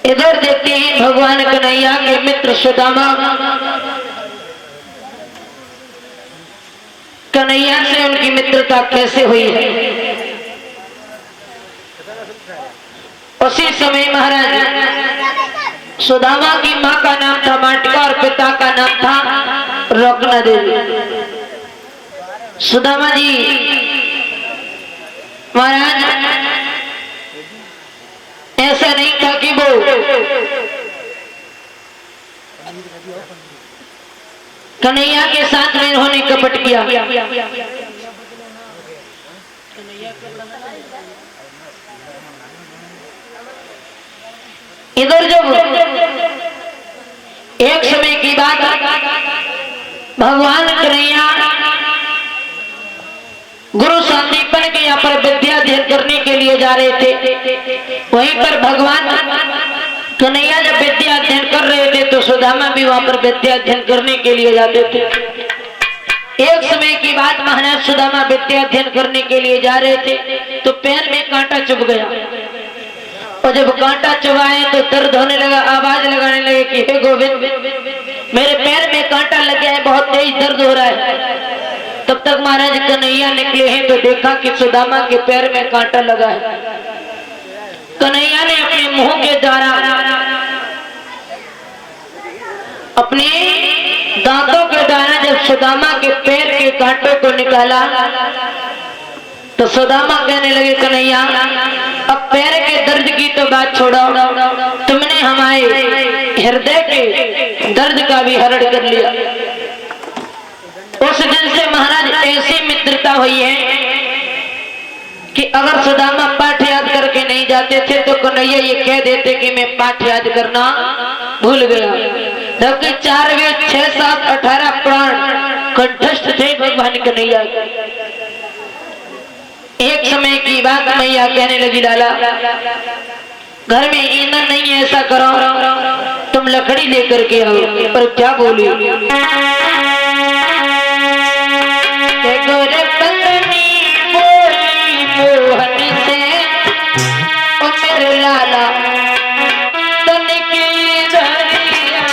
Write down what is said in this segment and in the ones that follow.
इधर देखते हैं भगवान कन्हैया के मित्र सुदामा कन्हैया से उनकी मित्रता कैसे हुई है। उसी समय महाराज सुदामा की माँ का नाम था माटिका और पिता का नाम था रोकना देवी। सुदामा जी महाराज ऐसा नहीं था कि वो कन्हैया के साथ में उन्होंने कपट किया। इधर जब एक समय की बात भगवान कन्हैया गुरु संदीपन के यहाँ पर विद्या अध्ययन करने के लिए जा रहे थे। वहीं पर भगवान कन्हैया जब विद्या अध्ययन कर रहे थे तो सुदामा भी वहां पर विद्या अध्ययन करने के लिए जाते थे। एक समय की बात महाराज सुदामा विद्या अध्ययन करने के लिए जा रहे थे तो पैर में कांटा चुभ गया और जब कांटा चुभाए तो दर्द होने लगा। आवाज लगाने लगे कि हे गोविंद मेरे पैर में कांटा लग गया है, बहुत तेज दर्द हो रहा है। तब तक महाराज कन्हैया निकले हैं तो देखा कि सुदामा के पैर में कांटा लगा है। कन्हैया ने अपने मुंह के द्वारा अपने दांतों के द्वारा जब सुदामा के पैर के कांटों को निकाला तो सुदामा कहने लगे कन्हैया अब पैर के दर्द की तो बात छोड़ो, तुमने हमारे हृदय के दर्द का भी हरण कर लिया। उस दिन से महाराज ऐसी मित्रता हुई है कि अगर सुदामा पाठ याद करके नहीं जाते थे तो कन्हैया ये कह देते कि मैं पाठ याद करना भूल गया। जबकि 4 वेद 6 7 18 पुराण कंठस्थ थे भगवान कन्हैया। एक समय की बात मैया कहने लगी लाला घर में ईंधन नहीं है, ऐसा करो तुम लकड़ी लेकर के आओ। पर क्या बोली गोरे पत्नी बोली मोहन से ओ मेरे लाला तन की धरिया।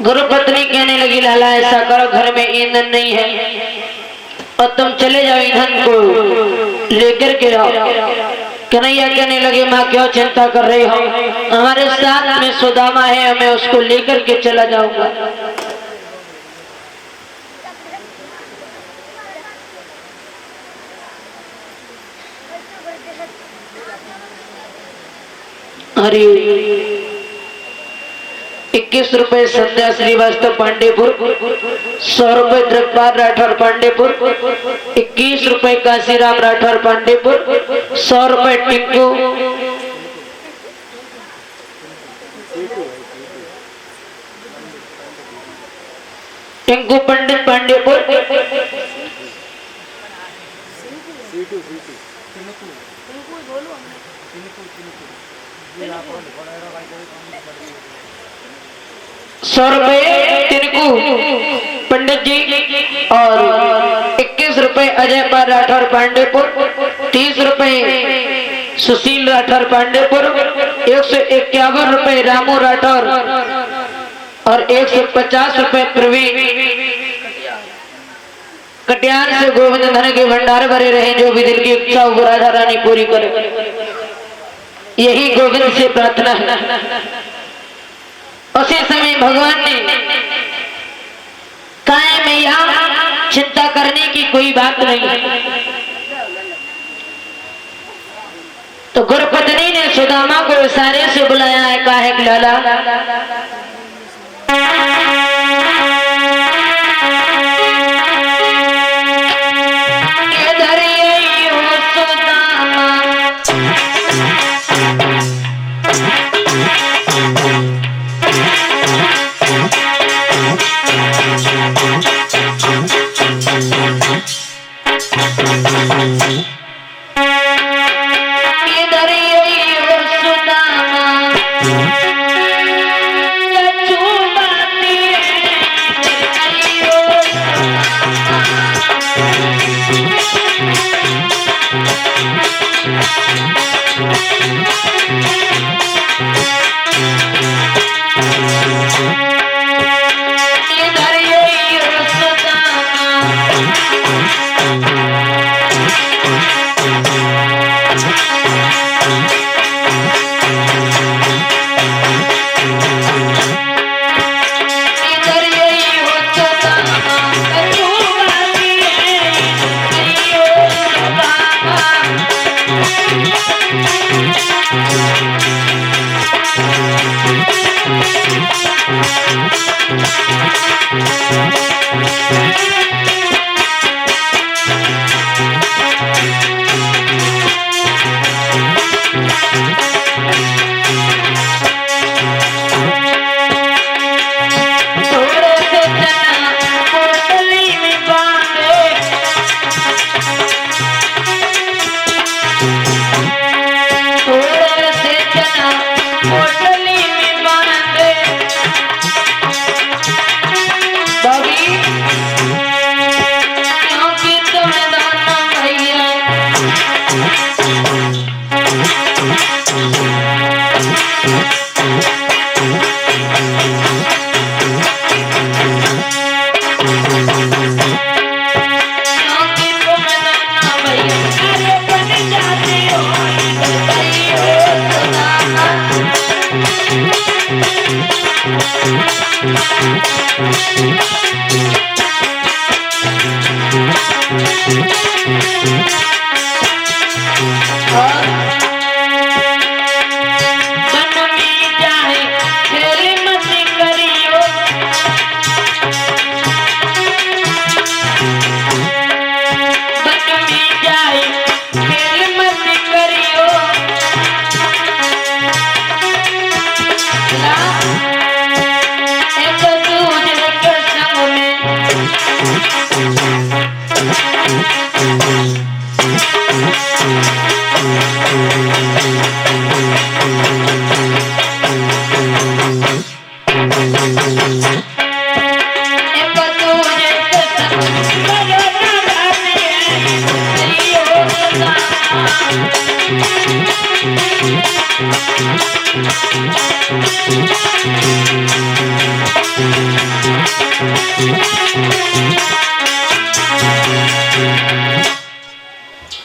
गुरु पत्नी कहने लगी लाला ऐसा करो घर में ईंधन नहीं है और तुम चले जाओ ईंधन को लेकर के आओ। कन्हैया कहने लगे माँ क्यों चिंता कर रही हो, हमारे साथ में सुदामा है, मैं उसको लेकर के चला जाऊंगा। हरी 21 रुपए संध्या श्रीवास्तव पांडेपुर 100 रुपए द्रकपाल राठौर पांडेपुर, 21 रुपए काशीराम राठौर पांडेपुर, 100 रुपए टिंकू पंडित पांडेपुर, सौ रुपए तिनकू पंडित जी और 21 रुपए अजय पाल राठौर पांडेपुर, 30 रुपए सुशील राठौर पांडेपुर, 151 रुपए रामू राठौर और 150 रुपए प्रवीण कटियार से। गोविंद धन के भंडार भरे रहे, जो भी दिल की इच्छा हो राधा रानी पूरी करे, यही गोविंद से प्रार्थना है। उसी समय भगवान ने कहा मैया चिंता करने की कोई बात नहीं। तो गुरुपत्नी ने सुदामा को इशारे से बुलाया है, कहा है लाला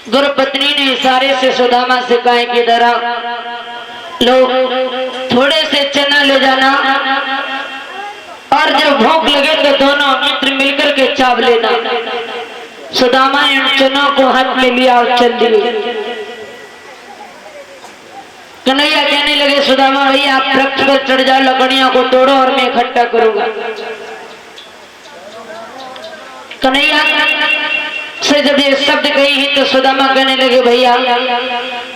गुरुपत्नी ने इशारे से सुदामा से कहा कि दरा लो थोड़े से चना ले जाना और जब भूख लगे तो दोनों मित्र मिलकर के चाव लेना। सुदामा इन चनों को हाथ में लिया और चल दिए। कन्हैया कहने लगे सुदामा भैया आप वृक्ष पर चढ़ जाओ, लकड़ियों को तोड़ो और मैं इकट्ठा करूंगा। कन्हैया से जब ये शब्द कही ही तो सुदामा कहने लगे भैया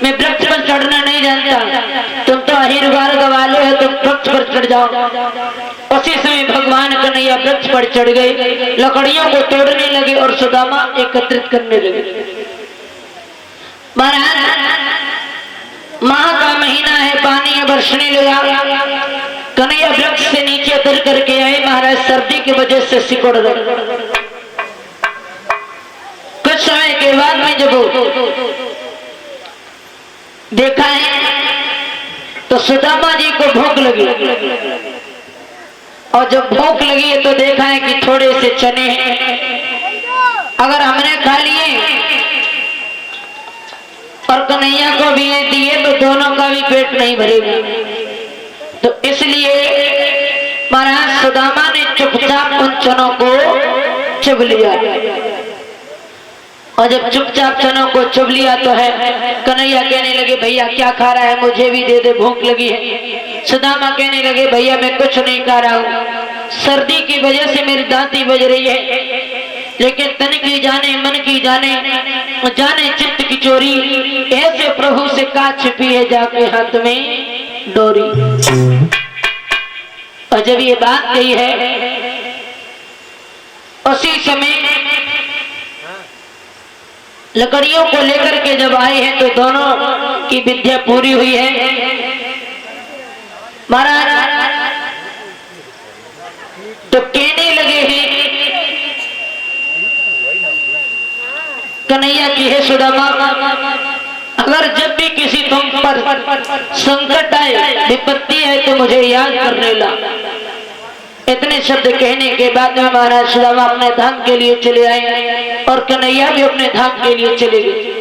मैं वृक्ष पर चढ़ना नहीं जानता, तुम तो अहिरवार गवाले हो, तुम वृक्ष पर चढ़ जाओ। उसी समय भगवान कन्हैया वृक्ष पर चढ़ गए, लकड़ियों को तोड़ने लगे और सुदामा एकत्रित करने लगे। महाराज माह का महीना है, पानी बरसने लगा, कन्हैया वृक्ष से नीचे उतर करके आए। महाराज सर्दी की वजह से सिकुड़ रहे। कुछ समय के बाद में जब देखा है तो सुदामा जी को भूख लगी, और जब भूख लगी है तो देखा है कि थोड़े से चने हैं, अगर हमने खा लिए और कन्हैया को भी ये दिए तो दोनों का भी पेट नहीं भरेगा। तो इसलिए महाराज सुदामा ने चुपचाप उन चनों को चुभ लिया, और जब चुपचाप चनों को चुभ लिया तो है कन्हैया कहने लगे भैया क्या खा रहा है, मुझे भी दे दे, भूख लगी है। सुदामा कहने लगे भैया मैं कुछ नहीं खा रहा हूँ, सर्दी की वजह से मेरी दांती बज रही है, लेकिन तन की जाने मन की जाने, जाने चित्त की चोरी, ऐसे प्रभु से का छिपी है जाके हाथ में डोरी। और जब ये बात कही है उसी समय लकड़ियों को लेकर के जब आए हैं तो दोनों की विद्या पूरी हुई है। महाराज तो कहने लगे हैं कन्हैया की है सुदामा, अगर जब भी किसी तुम पर संकट आए, विपत्ति आए तो मुझे याद करने ला। इतने शब्द कहने के बाद में महाराज सुदामा अपने धाम के लिए चले आए और कन्हैया भी अपने धाम के लिए चले गए।